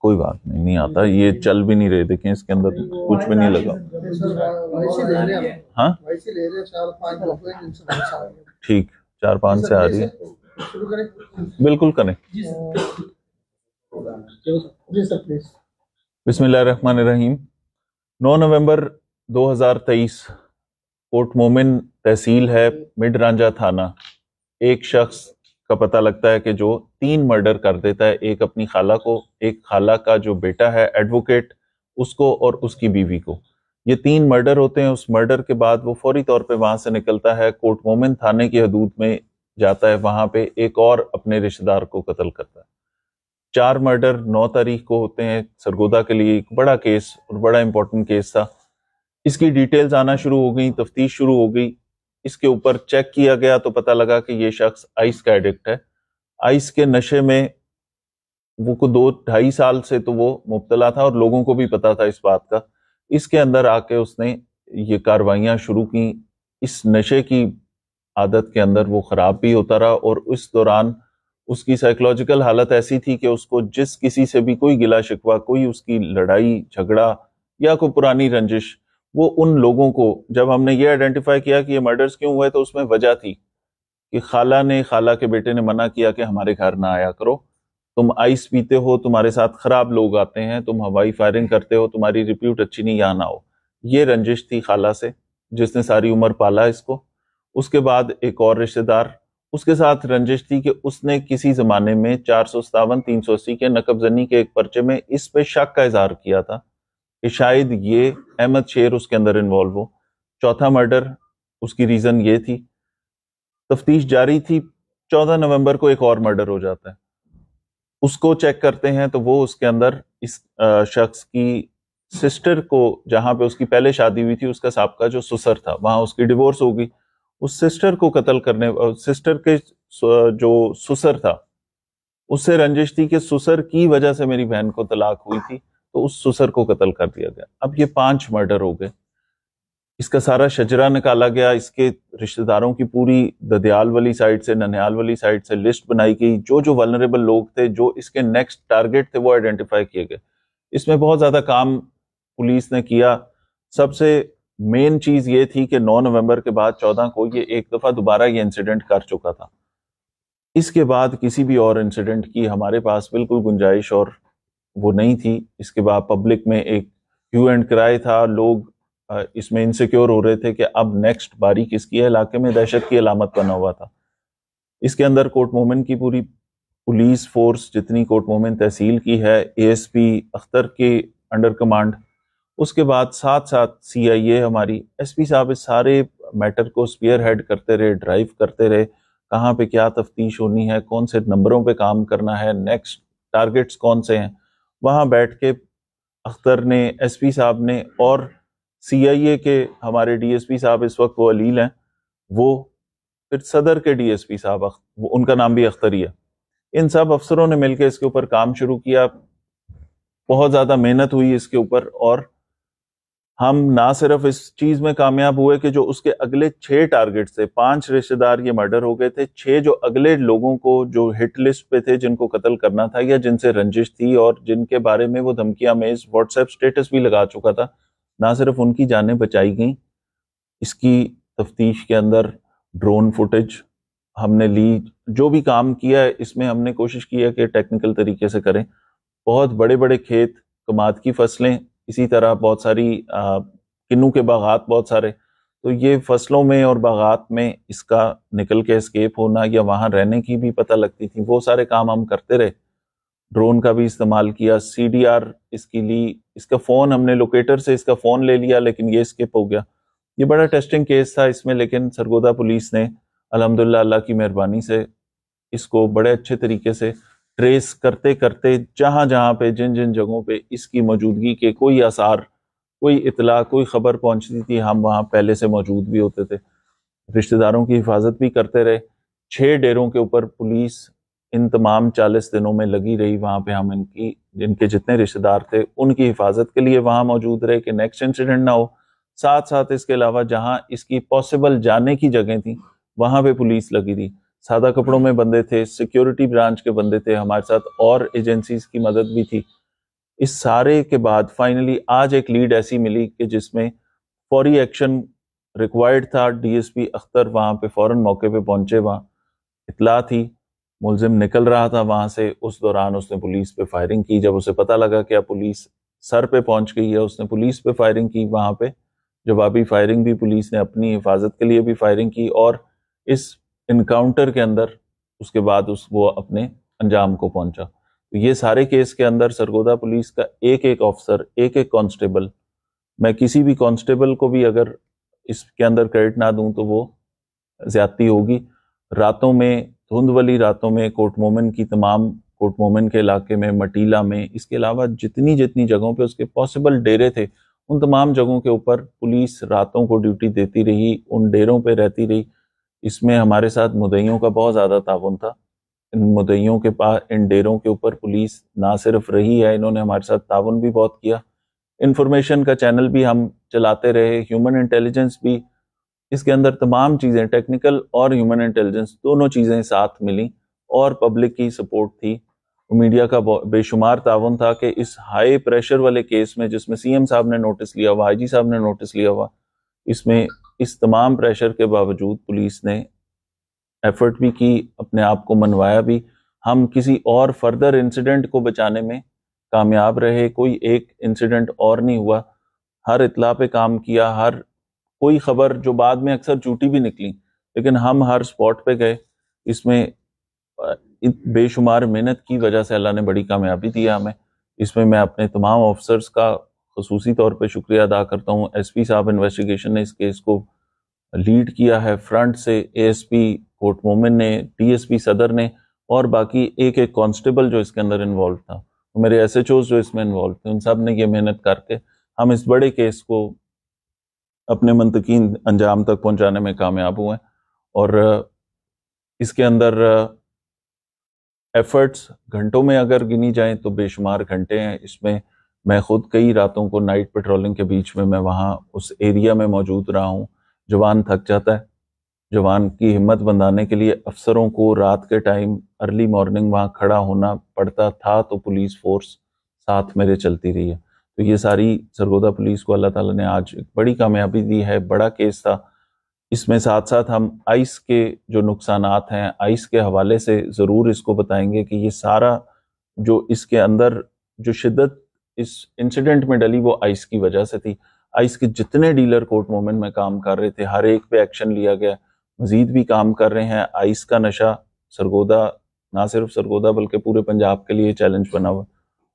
کوئی بات نہیں، نہیں آتا، یہ چل بھی نہیں رہے، دیکھیں اس کے اندر کچھ بھی نہیں لگا. ہاں ٹھیک، 4-5 سے آ رہی ہے، بالکل کریں. بسم اللہ الرحمن الرحیم. 9 نومبر 2023 کوٹ مومن تحصیل ہے، مڈ رانجھا تھانہ. ایک شخص کا پتہ لگتا ہے کہ جو 3 مرڈر کر دیتا ہے، ایک اپنی خالہ کو، ایک خالہ کا جو بیٹا ہے ایڈوکیٹ اس کو، اور اس کی بیوی کو. یہ 3 مرڈر ہوتے ہیں. اس مرڈر کے بعد وہ فوری طور پہ وہاں سے نکلتا ہے، کوٹ مومن تھانے کی حدود میں جاتا ہے، وہاں پہ ایک اور اپنے رشتہ دار کو قتل کرتا ہے. 4 مرڈر 9 تاریخ کو ہوتے ہیں. سرگودا کے لیے ایک بڑا کیس اور بڑا امپورٹنٹ کیس تھا. اس کی ڈیٹیلز آنا شروع ہو گئی، تفتیش شروع ہو گئی. اس کے اوپر چیک کیا گیا تو پتہ لگا کہ یہ شخص آئس کا ایڈکٹ ہے. آئس کے نشے میں وہ کو 2-2.5 سال سے تو وہ مبتلا تھا، اور لوگوں کو بھی پتا تھا اس بات کا. اس کے اندر آ کے اس نے یہ کاروائیاں شروع کی. اس نشے کی عادت کے اندر وہ خراب بھی ہوتا رہا، اور اس دوران اس کی سائیکولوجیکل حالت ایسی تھی کہ اس کو جس کسی سے بھی کوئی گلا شکوہ، کوئی اس کی لڑائی جھگڑا یا کوئی پرانی رنجش، وہ ان لوگوں کو، جب ہم نے یہ آئیڈینٹیفائی کیا کہ یہ مرڈرز کیوں ہوئے تو اس میں وجہ تھی کہ خالہ کے بیٹے نے منع کیا کہ ہمارے گھر نہ آیا کرو، تم آئس پیتے ہو، تمہارے ساتھ خراب لوگ آتے ہیں، تم ہوائی فائرنگ کرتے ہو، تمہاری ریپیوٹ اچھی نہیں، یہاں نہ ہو. یہ رنجش تھی خالہ سے، جس نے ساری عمر پالا اس کو. اس کے بعد ایک اور رشتہ دار، اس کے ساتھ رنجش تھی کہ اس نے کسی زمانے میں 457 380 کے نقب زنی کے ایک پرچے میں اس پہ شک کا اظہار کیا تھا کہ شاید یہ احمد شیر اس کے اندر انوالو ہو. 4تھا مرڈر، اس کی ریزن یہ تھی. تفتیش جاری تھی. 14 نومبر کو ایک اور مرڈر ہو جاتا ہے. اس کو چیک کرتے ہیں تو وہ اس کے اندر اس شخص کی سسٹر کو، جہاں پہ اس کی پہلے شادی ہوئی تھی، اس کا سابقہ جو سسر تھا، وہاں اس کی ڈیورس ہو گئی. اس سسٹر کو قتل کرنے، سسٹر کے جو سسر تھا اس سے رنجش تھی کہ سسر کی وجہ سے میری بہن کو طلاق ہوئی تھی، تو اس سسر کو قتل کر دیا گیا. اب یہ 5 مرڈر ہو گئے. اس کا سارا شجرہ نکالا گیا. اس کے رشتہ داروں کی پوری ددیال والی سائڈ سے، ننیال والی سائڈ سے لسٹ بنائی گئی. جو ولنریبل لوگ تھے، جو اس کے نیکسٹ ٹارگٹ تھے، وہ آئیڈینٹیفائی کیے گئے. اس میں بہت زیادہ کام پولیس نے کیا. سب سے مین چیز یہ تھی کہ 9 نومبر کے بعد 14 کو یہ ایک دفعہ دوبارہ یہ انسیڈنٹ کر چکا تھا. اس کے بعد کسی بھی اور انسیڈنٹ کی ہمارے پاس بالکل گنجائش اور وہ نہیں تھی. اس کے بعد پبلک میں ایک ہیو اینڈ کرائے تھا. لوگ اس میں انسیکیور ہو رہے تھے کہ اب نیکسٹ باری کس کی ہے. علاقے میں دہشت کی علامت بنا ہوا تھا. اس کے اندر کوٹ مومن کی پوری پولیس فورس جتنی کوٹ مومن تحصیل کی ہے، اے ایس پی اختر کے انڈر کمانڈ، اس کے بعد ساتھ ساتھ سی آئی اے ہماری ایس پی صاحب اس سارے میٹر کو سپیئر ہیڈ کرتے رہے، ڈرائیو کرتے رہے. کہاں پہ کیا تفتیش ہونی ہے، کون سے نمبروں پہ کام کرنا ہے، نیکسٹ ٹارگٹس کون سے ہیں. وہاں بیٹھ کے اختر نے، ایس پی صاحب نے، اور سی آئی اے کے ہمارے ڈی ایس پی صاحب اس وقت وہ علیل ہیں، وہ پھر صدر کے ڈی ایس پی صاحب، ان کا نام بھی اختر ہی ہے، ان سب افسروں نے مل کے اس کے اوپر کام شروع کیا. بہت زیادہ محنت ہوئی اس کے اوپر، اور ہم نہ صرف اس چیز میں کامیاب ہوئے کہ جو اس کے اگلے 6 ٹارگٹ تھے، 5 رشتہ دار یہ مرڈر ہو گئے تھے، 6 جو اگلے لوگوں کو جو ہٹ لسٹ پہ تھے جن کو قتل کرنا تھا یا جن سے رنجش تھی اور جن کے بارے میں وہ دھمکیاں میز واٹس ایپ سٹیٹس بھی لگا چکا تھا، نہ صرف ان کی جانیں بچائی گئیں. اس کی تفتیش کے اندر ڈرون فوٹیج ہم نے لی. جو بھی کام کیا ہے اس میں ہم نے کوشش کی ہے کہ ٹیکنیکل طریقے سے کریں. بہت بڑے بڑے کھیت، کماد کی فصلیں، اسی طرح بہت ساری کنوں کے باغات بہت سارے، تو یہ فصلوں میں اور باغات میں اس کا نکل کے اسکیپ ہونا یا وہاں رہنے کی بھی پتہ لگتی تھی. وہ سارے کام ہم کرتے رہے. ڈرون کا بھی استعمال کیا، سی ڈی آر اس کی لی. اس کا فون ہم نے لوکیٹر سے اس کا فون لے لیا، لیکن یہ اسکیپ ہو گیا. یہ بڑا ٹیسٹنگ کیس تھا اس میں، لیکن سرگودا پولیس نے الحمدللہ اللہ کی مہربانی سے اس کو بڑے اچھے طریقے سے ٹریس کرتے کرتے جہاں جہاں پہ جن جن جگہوں پہ اس کی موجودگی کے کوئی آثار، کوئی اطلاع، کوئی خبر پہنچتی تھی، ہم وہاں پہلے سے موجود بھی ہوتے تھے. رشتہ داروں کی حفاظت بھی کرتے رہے. 6 ڈیروں کے اوپر پولیس ان تمام 40 دنوں میں لگی رہی. وہاں پہ ہم ان کے جتنے رشتہ دار تھے ان کی حفاظت کے لیے وہاں موجود رہے کہ نیکسٹ انسیڈنٹ نہ ہو. ساتھ ساتھ اس کے علاوہ جہاں اس کی پاسبل جانے کی جگہیں تھیں وہاں پہ پولیس لگی رہی. سادہ کپڑوں میں بندے تھے، سیکیورٹی برانچ کے بندے تھے ہمارے ساتھ، اور ایجنسیز کی مدد بھی تھی. اس سارے کے بعد فائنلی آج ایک لیڈ ایسی ملی کہ جس میں فوری ایکشن ریکوائرڈ تھا. ڈی ایس پی اختر وہاں پہ فوراً موقع پہ پہنچے. وہاں اطلاع تھی ملزم نکل رہا تھا وہاں سے, اس دوران اس نے پولیس پہ فائرنگ کی. جب اسے پتہ لگا کہ اب پولیس سر پہ پہنچ گئی ہے, اس نے پولیس پہ فائرنگ کی. وہاں پہ جوابی فائرنگ بھی پولیس نے اپنی حفاظت کے لیے بھی فائرنگ کی, اور اس انکاؤنٹر کے اندر اس کے بعد وہ اپنے انجام کو پہنچا. یہ سارے کیس کے اندر سرگودا پولیس کا ایک ایک آفسر, ایک ایک کانسٹیبل, میں کسی بھی کانسٹیبل کو بھی اگر اس کے اندر کریڈٹ نہ دوں تو وہ زیادتی ہوگی. راتوں میں, دھند والی راتوں میں کوٹ مومن کی تمام, کوٹ مومن کے علاقے میں, مٹیلا میں, اس کے علاوہ جتنی جگہوں پہ اس کے پاسبل ڈیرے تھے ان تمام جگہوں کے اوپر پولیس راتوں کو ڈیوٹی دیتی رہی, ان ڈیروں پہ رہتی رہی. اس میں ہمارے ساتھ مدعیوں کا بہت زیادہ تعاون تھا. ان مدعیوں کے پاس, ان ڈیروں کے اوپر پولیس نہ صرف رہی ہے, انہوں نے ہمارے ساتھ تعاون بھی بہت کیا. انفارمیشن کا چینل بھی ہم چلاتے رہے, ہیومن انٹیلیجنس بھی اس کے اندر, تمام چیزیں ٹیکنیکل اور ہیومن انٹیلیجنس دونوں چیزیں ساتھ ملیں, اور پبلک کی سپورٹ تھی, میڈیا کا بے شمار تعاون تھا کہ اس ہائی پریشر والے کیس میں, جس میں سی ایم صاحب نے نوٹس لیا ہوا, آئی جی صاحب نے نوٹس لیا ہوا, اس میں اس تمام پریشر کے باوجود پولیس نے ایفرٹ بھی کی, اپنے آپ کو منوایا بھی. ہم کسی اور فردر انسیڈنٹ کو بچانے میں کامیاب رہے, کوئی ایک انسیڈنٹ اور نہیں ہوا. ہر اطلاع پہ کام کیا, ہر کوئی خبر جو بعد میں اکثر جھوٹی بھی نکلی, لیکن ہم ہر سپاٹ پہ گئے. اس میں بے شمار محنت کی وجہ سے اللہ نے بڑی کامیابی دیا ہمیں. اس میں میں اپنے تمام آفسرز کا خصوصی طور پہ شکریہ ادا کرتا ہوں. ایس پی صاحب انویسٹیگیشن نے اس کیس کو لیڈ کیا ہے فرنٹ سے, اے ایس پی کوٹ مومن نے, ڈی ایس پی صدر نے, اور باقی ایک ایک کانسٹیبل جو اس کے اندر انوالو تھا, میرے ایس ایچ اوز جو اس میں انوالو تھے, ان سب نے یہ محنت کر کے ہم اس بڑے کیس کو اپنے منطقی انجام تک پہنچانے میں کامیاب ہوئے. اور اس کے اندر ایفرٹس گھنٹوں میں اگر گنی جائیں تو بے شمار گھنٹے ہیں. اس میں میں خود کئی راتوں کو نائٹ پیٹرولنگ کے بیچ میں وہاں اس ایریا میں موجود رہا ہوں. جوان تھک جاتا ہے, جوان کی ہمت بندھانے کے لیے افسروں کو رات کے ٹائم ارلی مارننگ وہاں کھڑا ہونا پڑتا تھا, تو پولیس فورس ساتھ میرے چلتی رہی ہے. تو یہ ساری سرگودا پولیس کو اللہ تعالیٰ نے آج ایک بڑی کامیابی دی ہے. بڑا کیس تھا. اس میں ساتھ ساتھ ہم آئس کے جو نقصانات ہیں, آئس کے حوالے سے ضرور اس کو بتائیں گے کہ یہ سارا جو اس کے اندر جو شدت اس انسیڈنٹ میں ڈلی وہ آئس کی وجہ سے تھی. آئس کے جتنے ڈیلر کوٹ مومن میں کام کر رہے تھے ہر ایک پہ ایکشن لیا گیا, مزید بھی کام کر رہے ہیں. آئس کا نشہ سرگودا, نہ صرف سرگودا بلکہ پورے پنجاب کے لیے چیلنج بنا ہوا,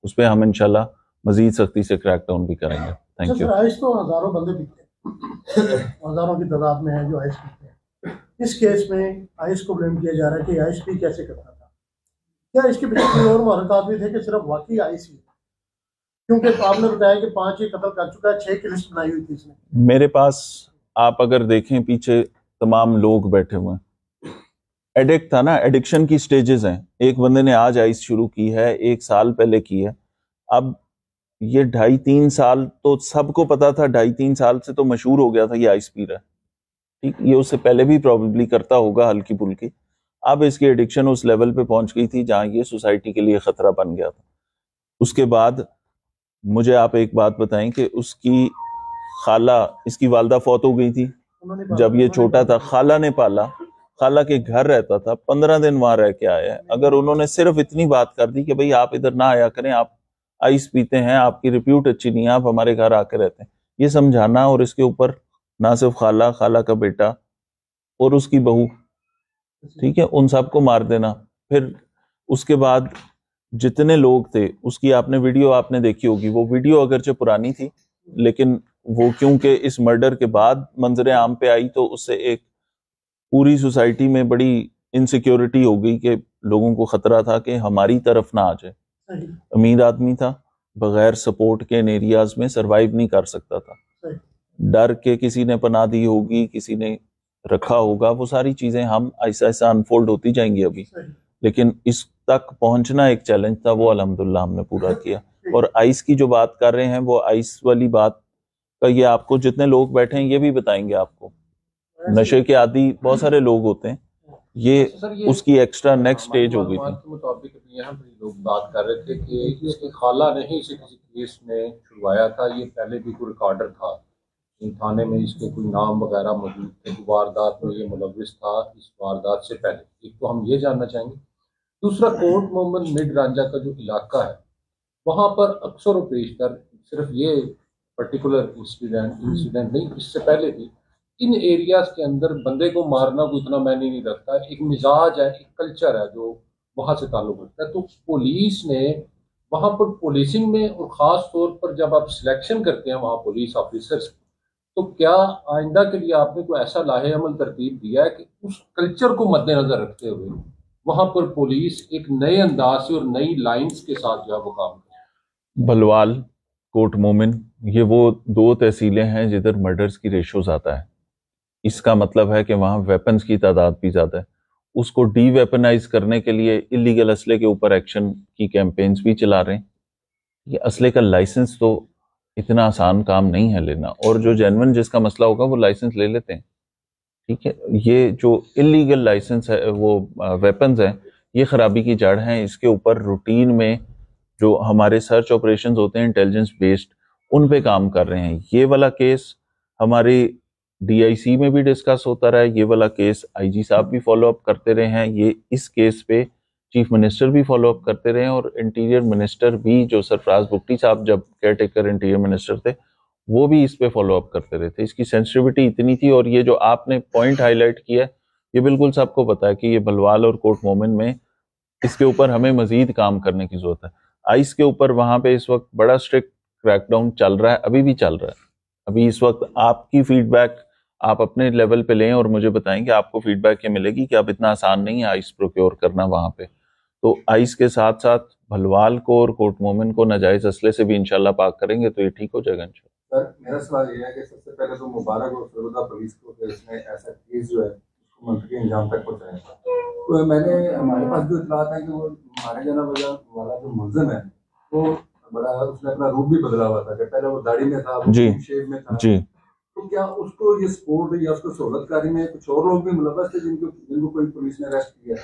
اس پہ ہم انشاءاللہ مزید سختی سے کریک ڈاؤن بھی کریں گے. Thank you. آئس تو ہزاروں بندے پیتے ہیں, ہزاروں کی تعداد میں ہیں جو آئس پیتے ہیں. اس کیس میں آئس کو بلیم کیا جا رہا ہے کہ آئس پی کیسے کرتا تھا, کیا اس کے پیچھے کوئی اور محرکات بھی تھے کہ صرف واقعی آئس ہی؟ کیونکہ آپ نے بتایا کہ 5 ہی قتل کر چکا ہے, 6 کی لسٹ بنائی ہوئی تھی اس نے. میرے پاس آپ اگر دیکھیں پیچھے تمام لوگ بیٹھے ہوئے ہیں. ایڈکٹ تھا نا, ایڈکشن کی سٹیجز ہیں. ایک بندے نے آج آئس شروع کی ہے, 1 سال پہلے کی ہے. اب یہ 2.5-3 سال تو سب کو پتا تھا, 2.5-3 سال سے تو مشہور ہو گیا تھا یہ آئس پی رہا ہے. ٹھیک, یہ اس سے پہلے بھی پروبیبلی کرتا ہوگا ہلکی پھلکی. اب اس کی ایڈکشن اس لیول پہ پہنچ گئی تھی جہاں یہ سوسائٹی کے لیے خطرہ بن گیا تھا. اس کے بعد مجھے آپ ایک بات بتائیں کہ اس کی خالہ, اس کی والدہ فوت ہو گئی تھی جب یہ چھوٹا تھا. خالہ نے پالا, خالہ کے گھر رہتا تھا, 15 دن وہاں رہ کے آیا ہے. اگر انہوں نے صرف اتنی بات کر دی کہ بھئی آپ ادھر نہ آیا کریں, آپ آئس پیتے ہیں, آپ کی ریپیوٹ اچھی نہیں ہے, آپ ہمارے گھر آ کے رہتے ہیں, یہ سمجھانا, اور اس کے اوپر نہ صرف خالہ, خالہ کا بیٹا اور اس کی بہو, ٹھیک ہے, ان سب کو مار دینا. پھر اس کے بعد جتنے لوگ تھے, اس کی آپ نے ویڈیو آپ نے دیکھی ہوگی, وہ ویڈیو اگرچہ پرانی تھی لیکن وہ کیونکہ اس مرڈر کے بعد منظر عام پہ آئی تو اس سے ایک پوری سوسائٹی میں بڑی انسیکیورٹی ہو گئی کہ لوگوں کو خطرہ تھا کہ ہماری طرف نہ آ جائے. امیر آدمی تھا, بغیر سپورٹ کے ان ایریاز میں سروائیو نہیں کر سکتا تھا. ڈر کے کسی نے پناہ دی ہوگی, کسی نے رکھا ہوگا, وہ ساری چیزیں ہم ایسا ایسا انفولڈ ہوتی جائیں گی ابھی, لیکن اس تک پہنچنا ایک چیلنج تھا, وہ الحمدللہ ہم نے پورا کیا. اور آئس کی جو بات کر رہے ہیں, وہ آئس والی بات کا یہ آپ کو جتنے لوگ بیٹھے ہیں یہ بھی بتائیں گے آپ کو. نشے کے عادی بہت سارے لوگ ہوتے ہیں, یہ اس کی ایکسٹرا نیکسٹ سٹیج ہو گئی تھی. کے مطابق یہاں پہ لوگ بات کر رہے تھے کہ اس کی خالہ نے ہی اسے کسی کیس میں چھڑوایا تھا. یہ پہلے بھی کوئی ریکارڈر تھا تھانے میں، اس کے کوئی نام وغیرہ موجود تھے، واردات میں یہ ملوث تھا اس واردات سے پہلے. ایک تو ہم یہ جاننا چاہیں گے. دوسرا، کوٹ مومن مڈ رانجھا کا جو علاقہ ہے وہاں پر اکثر و بیشتر صرف یہ پرٹیکولر انسیڈنٹ نہیں، اس سے پہلے بھی ان ایریاز کے اندر بندے کو مارنا کوئی اتنا معنی نہیں رکھتا. ایک مزاج ہے، ایک کلچر ہے جو وہاں سے تعلق رکھتا ہے. تو پولیس نے وہاں پر پولیسنگ میں، اور خاص طور پر جب آپ سلیکشن کرتے ہیں وہاں پولیس آفیسرز، تو کیا آئندہ کے لیے آپ نے کوئی ایسا لاہے عمل ترتیب دیا ہے کہ اس کلچر کو مد نظر رکھتے ہوئے وہاں پر پولیس ایک نئے انداز سے اور نئی لائنز کے ساتھ جو ہے وہ کام کرے؟ بھلوال، کوٹ مومن، یہ وہ دو تحصیلیں ہیں جدھر مرڈرز کی ریشو زیادہ ہے. اس کا مطلب ہے کہ وہاں ویپنز کی تعداد بھی زیادہ ہے. اس کو ڈی ویپنائز کرنے کے لیے اللیگل اسلحے کے اوپر ایکشن کی کیمپینز بھی چلا رہے ہیں. یہ اسلحے کا لائسنس تو اتنا آسان کام نہیں ہے لینا، اور جو جینون جس کا مسئلہ ہوگا وہ لائسنس لے لیتے ہیں. ٹھیک ہے، یہ جو اللیگل لائسنس ہے، وہ ویپنز ہیں، یہ خرابی کی جڑ ہیں. اس کے اوپر روٹین میں جو ہمارے سرچ آپریشنز ہوتے ہیں انٹیلیجنس بیسڈ، ان پہ کام کر رہے ہیں. یہ والا کیس ہماری ڈی آئی سی میں بھی ڈسکس ہوتا رہا ہے. یہ والا کیس آئی جی صاحب بھی فالو اپ کرتے رہے ہیں. یہ اس کیس پہ چیف منسٹر بھی فالو اپ کرتے رہے ہیں، اور انٹیریئر منسٹر بھی، جو سرفراز بگٹی صاحب جب کیئر ٹیکر انٹیریئر منسٹر تھے، وہ بھی اس پہ فالو اپ کرتے رہے تھے. اس کی سینسٹیوٹی اتنی تھی. اور یہ جو آپ نے پوائنٹ ہائی لائٹ کیا ہے، یہ بالکل سب کو پتا ہے کہ یہ بھلوال اور کوٹ مومن میں اس کے اوپر ہمیں مزید کام کرنے کی ضرورت ہے. آئس کے اوپر وہاں پہ اس وقت بڑا اسٹرکٹ کریک ڈاؤن چل رہا ہے، ابھی بھی چل رہا ہے. ابھی اس وقت آپ کی فیڈ بیک آپ اپنے لیول پہ لیں اور مجھے بتائیں کہ آپ کو فیڈ بیک یہ ملے گی کہ اب اتنا آسان نہیں ہے آئس پروکیور کرنا وہاں پہ. تو آئس کے ساتھ ساتھ بھلوال کو اور کوٹ مومن کو ناجائز اسلحے سے بھی انشاءاللہ پاک کریں گے تو یہ ٹھیک ہو جائے گا انشاءاللہ. سر میرا سوال یہ ہے کہ سب سے پہلے تو مبارک اور سرودہ پولیس کو کہ اس نے ایسا کیس جو ہے اس کو منطقی انجام تک پہنچایا. تو میں نے ہمارے پاس جو اطلاعات ہیں کہ وہ ہمارے جانا والا جو ملزم ہے وہ بڑا، اس نے اپنا روپ بھی بدلا ہوا تھا کہ پہلے وہ داڑھی میں تھا، وہ شیو میں تھا. جی، تو کیا اس کو یہ سپورٹ یا اس کو سہولت کاری میں کچھ اور لوگ بھی ملوث تھے جن کو کوئی پولیس نے اریسٹ کیا؟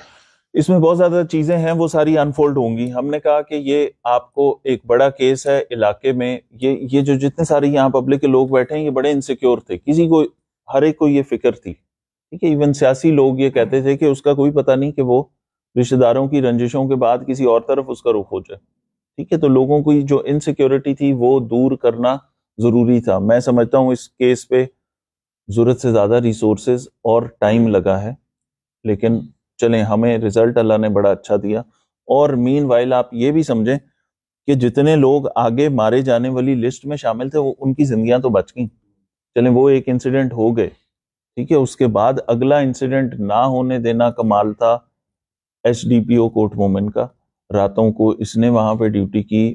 اس میں بہت زیادہ چیزیں ہیں، وہ ساری انفولڈ ہوں گی. ہم نے کہا کہ یہ آپ کو ایک بڑا کیس ہے علاقے میں. یہ جو جتنے سارے یہاں پبلک کے لوگ بیٹھے ہیں یہ بڑے انسیکیور تھے. کسی کو، ہر ایک کو یہ فکر تھی. ٹھیک ہے، ایون سیاسی لوگ یہ کہتے تھے کہ اس کا کوئی پتہ نہیں کہ وہ رشتہ داروں کی رنجشوں کے بعد کسی اور طرف اس کا رخ ہو جائے. ٹھیک ہے، تو لوگوں کو جو انسیکیورٹی تھی وہ دور کرنا ضروری تھا. میں سمجھتا ہوں اس کیس پہ ضرورت سے زیادہ ریسورسز اور ٹائم لگا ہے، لیکن چلیں ہمیں رزلٹ اللہ نے بڑا اچھا دیا. اور مین وائل آپ یہ بھی سمجھیں کہ جتنے لوگ آگے مارے جانے والی لسٹ میں شامل تھے وہ ان کی زندگیاں تو بچ گئیں. چلیں وہ ایک انسیڈنٹ ہو گئے، ٹھیک ہے. اس کے بعد اگلا انسیڈنٹ نہ ہونے دینا کمال تھا ایس ڈی پی او کوٹ مومن کا. راتوں کو اس نے وہاں پہ ڈیوٹی کی،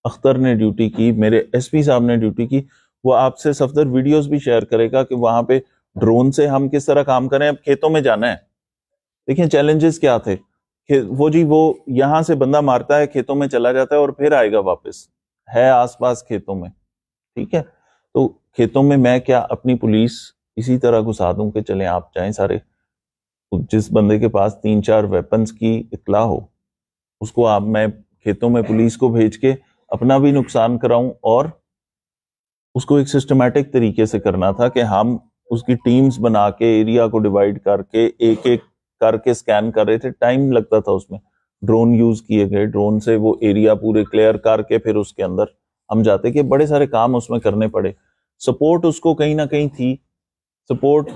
اختر نے ڈیوٹی کی، میرے ایس پی صاحب نے ڈیوٹی کی. وہ آپ سے صفدر ویڈیوز بھی شیئر کرے گا کہ وہاں پہ ڈرون سے ہم کس طرح کام کریں. اب کھیتوں میں جانا ہے، دیکھیں چیلنجز کیا تھے. وہ یہاں سے بندہ مارتا ہے، کھیتوں میں چلا جاتا ہے اور پھر آئے گا واپس، ہے آس پاس کھیتوں میں. ٹھیک ہے، تو کھیتوں میں میں کیا اپنی پولیس اسی طرح گھسا دوں کہ چلیں آپ جائیں سارے. جس بندے کے پاس 3-4 ویپنز کی اطلاع ہو اس کو میں کھیتوں میں پولیس کو بھیج کے اپنا بھی نقصان کراؤں. اور اس کو ایک سسٹمیٹک طریقے سے کرنا تھا کہ ہم اس کی ٹیمز بنا کے ایریا کو ڈیوائیڈ کر کے ایک ایک کر کے سکین کر رہے تھے. ٹائم لگتا تھا اس میں. ڈرون یوز کیے گئے، ڈرون سے وہ ایریا پورے کلیئر کر کے پھر اس کے اندر ہم جاتے کہ بڑے سارے کام اس میں کرنے پڑے. سپورٹ اس کو کہیں نہ کہیں تھی. سپورٹ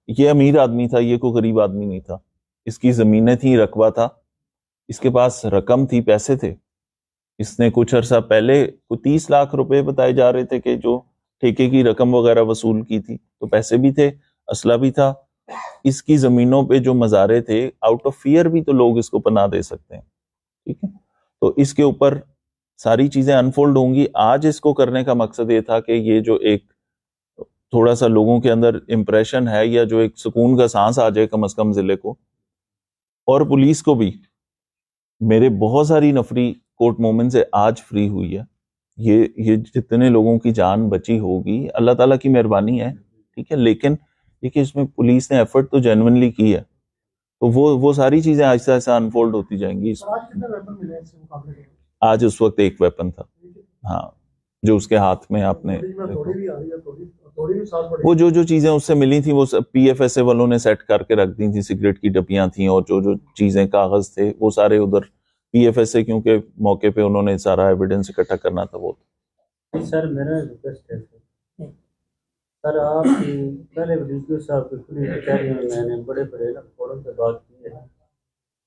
یہ امیر آدمی تھا، یہ کوئی غریب آدمی نہیں تھا. اس کی زمینیں تھیں، رقبہ تھا، اس کے پاس رقم تھی، پیسے تھے. اس نے کچھ عرصہ پہلے 30 لاکھ روپے بتائے جا رہے تھے کہ جو ٹھیکے کی رقم وغیرہ وصول کی تھی. تو پیسے بھی تھے، اسلحہ بھی تھا. اس کی زمینوں پہ جو مزارے تھے، آؤٹ آف فیئر بھی تو لوگ اس کو پناہ دے سکتے ہیں. ٹھیک ہے، تو اس کے اوپر ساری چیزیں انفولڈ ہوں گی. آج اس کو کرنے کا مقصد یہ تھا کہ یہ جو ایک تھوڑا سا لوگوں کے اندر امپریشن ہے، یا جو ایک سکون کا سانس آ جائے کم از کم ضلع کو اور پولیس کو بھی. میرے بہت ساری نفری کوٹ مومن سے آج فری ہوئی ہے. یہ جتنے لوگوں کی جان بچی ہوگی اللہ تعالیٰ کی مہربانی ہے. ٹھیک ہے، لیکن دیکھیے اس میں پولیس نے ایفرٹ تو جینوئنلی کی ہے، تو وہ ساری چیزیں آہستہ آہستہ انفولڈ ہوتی جائیں گی. سر آج کتنے ویپن ملے ہیں اس سے مقابلے میں؟ آج اس وقت ایک ویپن تھا، ہاں، جو اس کے ہاتھ میں آپ نے تھوڑی بھی آ رہی ہے، تھوڑی بھی ساتھ پڑی. وہ جو چیزیں اس سے ملی تھیں وہ پی ایف ایس اے والوں نے سیٹ کر کے رکھ دی تھیں، سگریٹ کی ڈبیاں تھیں اور جو چیزیں کاغذ تھے وہ سارے ادھر پی ایف ایس اے، کیونکہ موقع پہ انہوں نے سارا ایویڈنس اکٹھا کرنا تھا. وہ سر میرا ریکویسٹ ہے سر، آپ کی پہلے ڈی پی او صاحب کی کھلی کچہری میں میں نے بڑے فورم پہ بات کی ہے،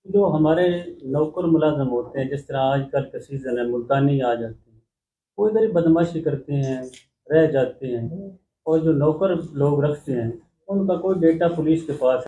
جو ہمارے نوکر ملازم ہوتے ہیں، جس طرح آج کل کا سیزن ہے، ملتانی آ جاتے ہیں، وہ ادھر ہی بدماشی کرتے ہیں، رہ جاتے ہیں، اور جو نوکر لوگ رکھتے ہیں ان کا کوئی ڈیٹا پولیس کے پاس